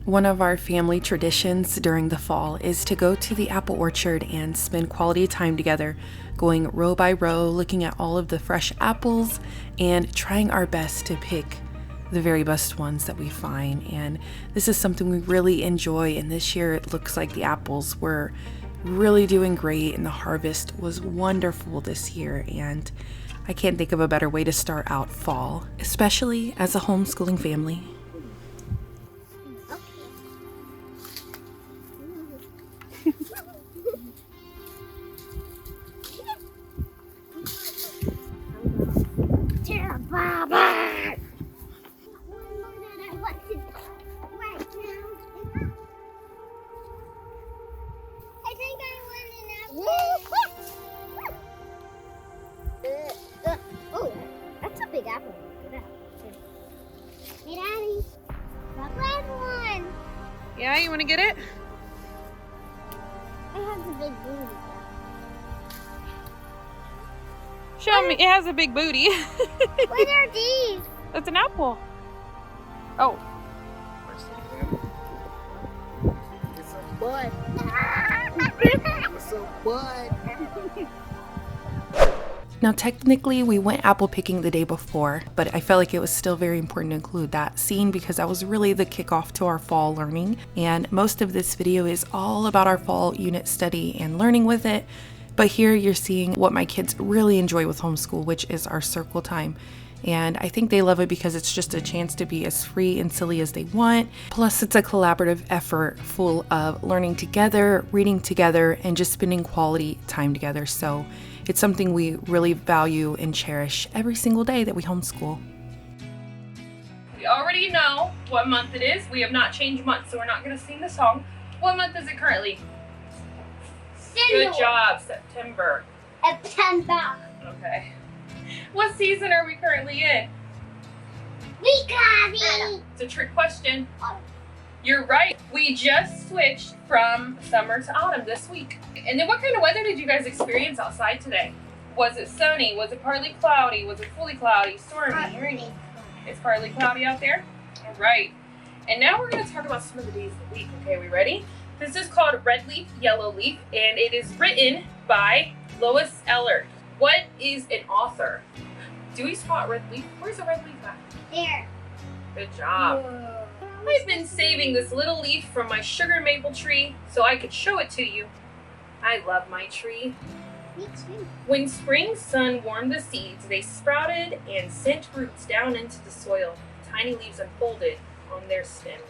One of our family traditions during the fall is to go to the apple orchard and spend quality time together, going row by row, looking at all of the fresh apples and trying our best to pick the very best ones that we find. And this is something we really enjoy, and this year it looks like the apples were really doing great and the harvest was wonderful this year, and I can't think of a better way to start out fall, especially as a homeschooling family. Oh, that's a big apple. Hey, Daddy, the red one. Yeah, you want to get it? It has a big booty. Show me. It has a big booty. What are these? That's an apple. Oh. It's a bud. It's a bud. Now, technically, we went apple picking the day before, but I felt like it was still very important to include that scene because that was really the kickoff to our fall learning. And most of this video is all about our fall unit study and learning with it. But here you're seeing what my kids really enjoy with homeschool, which is our circle time. And I think they love it because it's just a chance to be as free and silly as they want. Plus, it's a collaborative effort full of learning together, reading together, and just spending quality time together. So it's something we really value and cherish every single day that we homeschool. We already know what month it is. We have not changed months, so we're not going to sing the song. What month is it currently? Good job, September. September. Okay. What season are we currently in? We got it. It's a trick question. You're right. We just switched from summer to autumn this week. And then what kind of weather did you guys experience outside today? Was it sunny? Was it partly cloudy? Was it fully cloudy? Stormy? Rainy? It's partly cloudy out there? All right. And now we're going to talk about some of the days of the week. Okay, we ready? This is called Red Leaf, Yellow Leaf, and it is written by Lois Eller. What is an author? Do we spot red leaf? Where's the red leaf at? There. Good job. Whoa. I've been saving this little leaf from my sugar maple tree so I could show it to you. I love my tree. Me too. When spring sun warmed the seeds, they sprouted and sent roots down into the soil. Tiny leaves unfolded on their stems.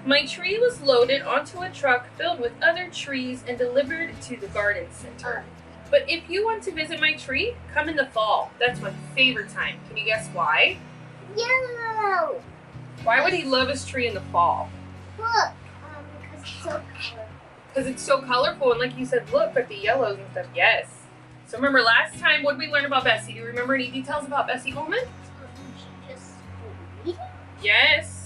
My tree was loaded onto a truck filled with other trees and delivered to the garden center. But if you want to visit my tree, come in the fall. That's my favorite time. Can you guess why? Yellow. Why would he love his tree in the fall? Look. Because it's so colorful. Because it's so colorful, and like you said, look at the yellows and stuff. Yes. So remember last time, what did we learn about Bessie? Do you remember any details about Bessie Coleman? Yes.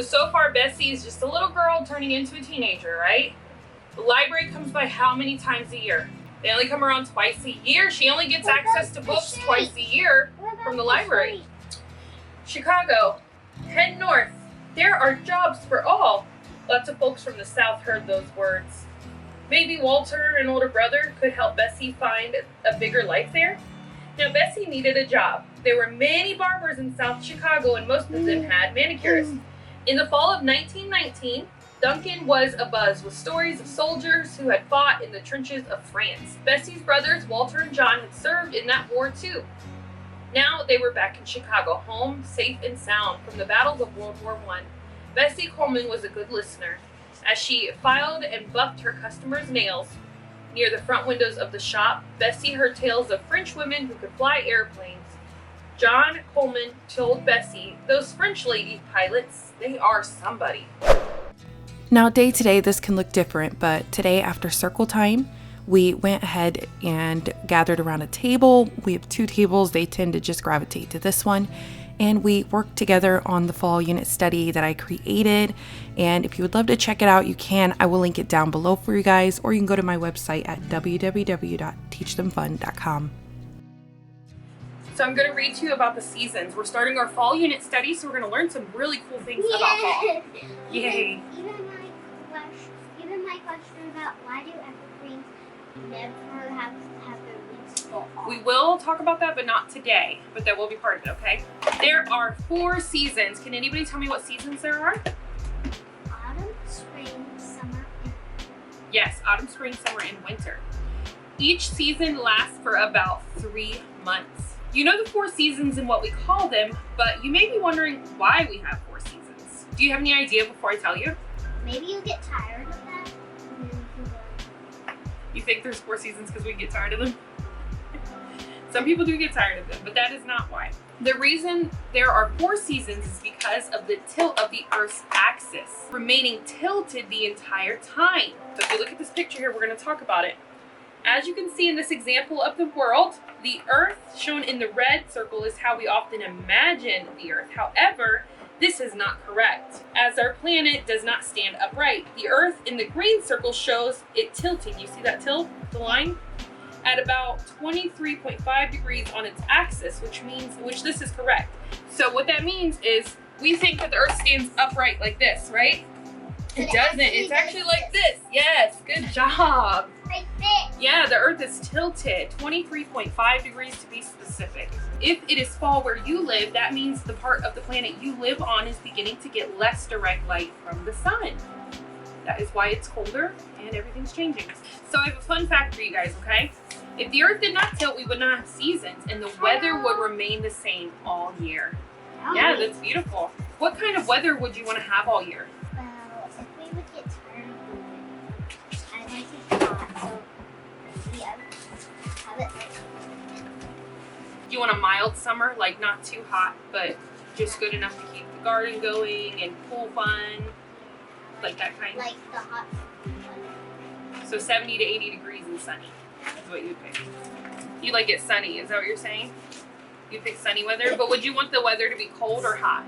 So far, Bessie is just a little girl turning into a teenager, right? The library comes by how many times a year? They only come around twice a year. She only gets access to books twice a year from the library. Chicago, head north. There are jobs for all. Lots of folks from the South heard those words. Maybe Walter, an older brother, could help Bessie find a bigger life there. Now, Bessie needed a job. There were many barbers in South Chicago, and most of them had manicurists. In the fall of 1919, Duncan was abuzz with stories of soldiers who had fought in the trenches of France. Bessie's brothers, Walter and John, had served in that war too. Now they were back in Chicago, home, safe and sound from the battles of World War I. Bessie Coleman was a good listener. As she filed and buffed her customers' nails near the front windows of the shop, Bessie heard tales of French women who could fly airplanes. John Coleman told Bessie, those French lady pilots, they are somebody. Now, day to day, this can look different, but today after circle time, we went ahead and gathered around a table. We have 2 tables. They tend to just gravitate to this one. And we worked together on the fall unit study that I created. And if you would love to check it out, you can. I will link it down below for you guys, or you can go to my website at www.teachthemfun.com. So I'm going to read to you about the seasons. We're starting our fall unit study, so we're going to learn some really cool things about fall. Yay. Even my question about why do evergreens never have their leaves fall off? We will talk about that, but not today. But that will be part of it, okay? There are 4 seasons. Can anybody tell me what seasons there are? Autumn, spring, summer, and Yes, autumn, spring, summer, and winter. Each season lasts for about 3 months. You know the 4 seasons and what we call them, but you may be wondering why we have 4 seasons. Do you have any idea before I tell you? maybe you'll get tired of that. And then you can go. You think there's 4 seasons because we get tired of them? Some people do get tired of them, but that is not why. The reason there are 4 seasons is because of the tilt of the Earth's axis remaining tilted the entire time. So if you look at this picture here, we're going to talk about it. As you can see in this example of the world, the Earth shown in the red circle is how we often imagine the Earth. However, this is not correct, as our planet does not stand upright. The Earth in the green circle shows it tilting. You see that tilt, the line? At about 23.5 degrees on its axis, which this is correct. So what that means is we think that the Earth stands upright like this, right? It doesn't. It's actually like this. Yes, good job. Like this. Yeah, the Earth is tilted 23.5 degrees to be specific. If it is fall where you live, that means the part of the planet you live on is beginning to get less direct light from the sun. That is why it's colder and everything's changing. So I have a fun fact for you guys, okay? If the Earth did not tilt, we would not have seasons and the weather would remain the same all year. Yeah, that's beautiful. What kind of weather would you want to have all year? Well, if we would get tired of it, I like it hot, so maybe I would have it like You want a mild summer, like not too hot, but just good enough to keep the garden going and pool fun, like that kind? like the hot weather. So 70 to 80 degrees and sunny is what you'd pick. You like it sunny, is that what you're saying? You pick sunny weather, but would you want the weather to be cold or hot?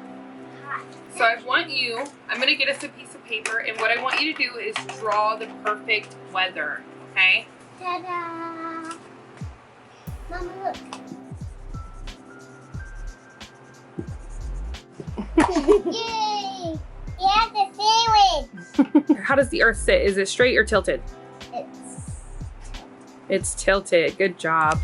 Hot. So I'm gonna get us a piece of paper, and what I want you to do is draw the perfect weather, okay? Ta-da! Mama, look. Yay! Yeah, the sandwich. How does the Earth sit? Is it straight or tilted? It's tilted, good job.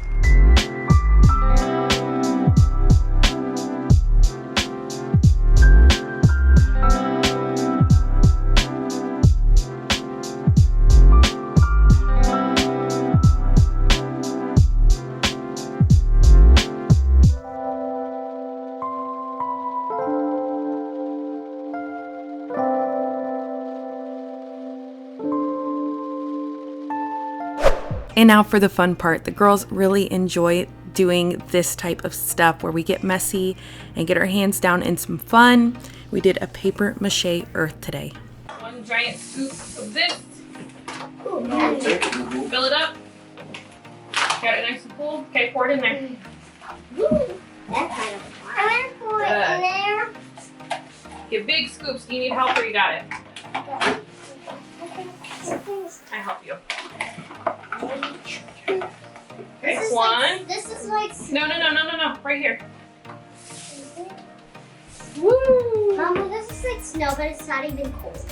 And now for the fun part. The girls really enjoy doing this type of stuff where we get messy and get our hands down in some fun. We did a paper mache earth today. 1 giant scoop of this. Ooh, Fill it up. Got it nice and full. Okay, pour it in there. that's kind of fun. I'm gonna pour it in there. Get big scoops. Do you need help or you got it? I help you. Okay, This is 1. Like, this is like. No. Right here. Woo! Mama, this is like snow, but it's not even cold.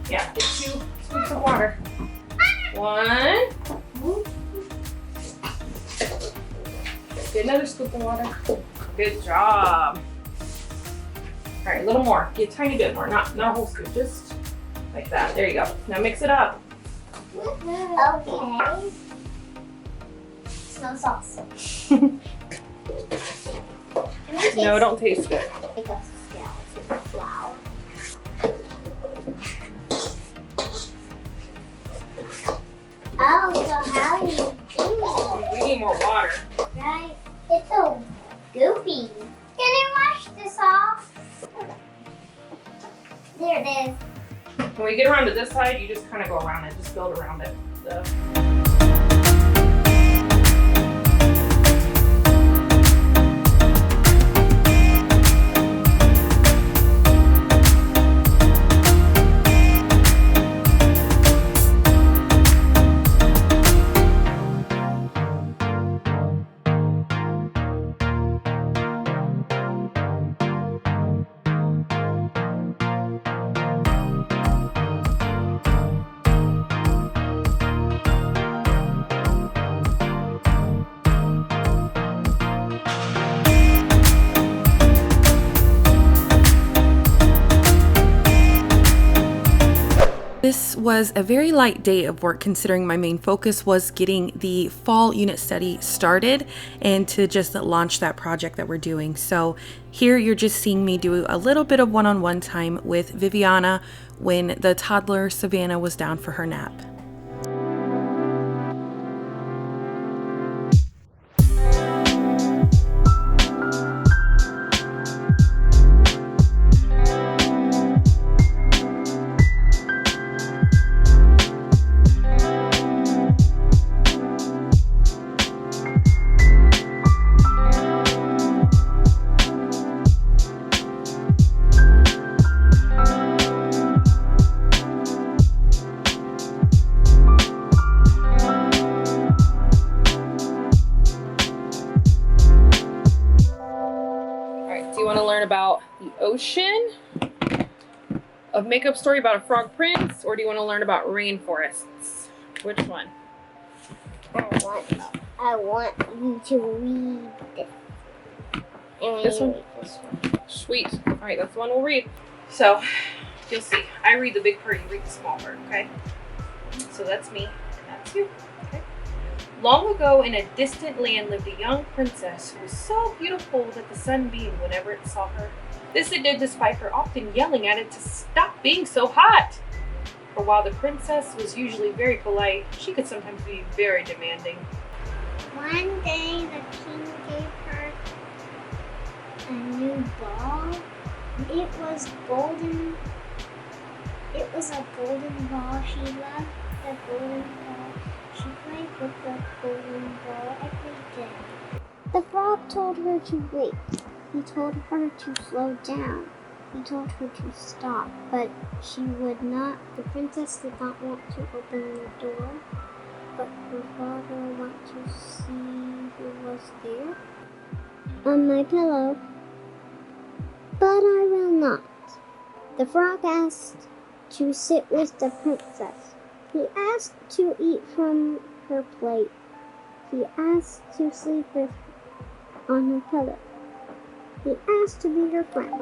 Yeah, get 2 scoops of water. 1. Get another scoop of water. Good job. All right, a little more. Get a tiny bit more, not a whole scoop, just like that. There you go. Now mix it up. Okay. Smells awesome. No, don't taste it. It goes to flour. Oh, so how do you do We need more water. it? Right? It's so goofy. Can I wash this off? There it is. When we get around to this side, you just kind of go around it. Just build around it. This was a very light day of work considering my main focus was getting the fall unit study started and to just launch that project that we're doing. So here you're just seeing me do a little bit of one-on-one time with Viviana when the toddler Savannah was down for her nap. About the ocean, a makeup story about a frog prince, or do you want to learn about rainforests? Which one? I want you to read this. This one? This one. Sweet. All right, that's the one we'll read. So you'll see. I read the big part, you read the small part, okay? So that's me, and that's you. Okay. Long ago in a distant land lived a young princess who was so beautiful that the sun beamed whenever it saw her. This it did despite her often yelling at it to stop being so hot. For while the princess was usually very polite, she could sometimes be very demanding. One day the king gave her a new ball. It was golden. It was a golden ball. She loved the golden ball. She played with the golden ball every day. The frog told her to wait. He told her to slow down. He told her to stop, but she would not. The princess did not want to open the door, but her father wanted to see who was there on my pillow. But I will not. The frog asked to sit with the princess. He asked to eat from her plate. He asked to sleep on her pillow. He asked to be her friend.